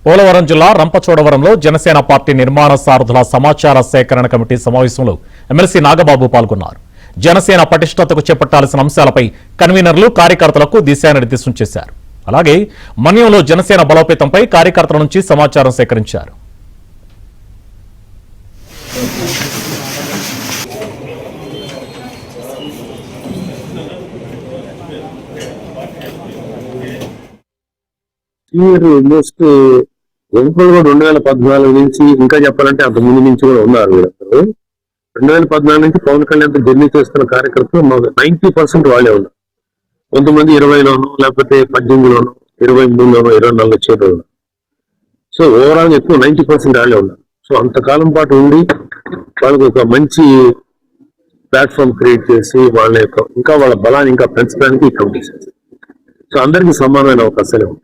పోలవరం జిల్లా రంపచోడవరంలో జనసేన పార్టీ నిర్మాణ సారథుల సమాచార సేకరణ కమిటీ సమావేశంలో ఎమ్మెల్సీ నాగబాబు పాల్గొన్నారు. జనసేన పటిష్టతకు చేపట్టాల్సిన అంశాలపై కన్వీనర్లు కార్యకర్తలకు దిశానిర్దేశం చేశారు. అలాగే మన్యంలో జనసేన బలోపేతంపై కార్యకర్తల నుంచి సమాచారం సేకరించారు. ఆల్మోస్ట్ ఎన్నికలు కూడా 2014 నుంచి ఇంకా చెప్పాలంటే అంత ముందు నుంచి కూడా ఉన్నారు. వీళ్ళందరూ 2014 నుంచి పవన్ కళ్యాణ్ జర్నీ చేస్తున్న కార్యకర్తలు 90% వాళ్ళే ఉన్నారు. కొంతమంది 20లోనూ లేకపోతే 18లోనూ 23లోనూ 24 వచ్చేటో ఉన్నారు. సో ఓవరాల్ ఎక్కువ 90% వాళ్ళే ఉన్నారు. సో అంతకాలం పాటు ఉండి వాళ్ళకి ఒక మంచి ప్లాట్ఫామ్ క్రియేట్ చేసి వాళ్ళ యొక్క ఇంకా వాళ్ళ బలాన్ని ఇంకా పెంచడానికి కమిటీ చేస్తారు. సో అందరికీ సమానమైన అవకాశాలే ఉంటాయి.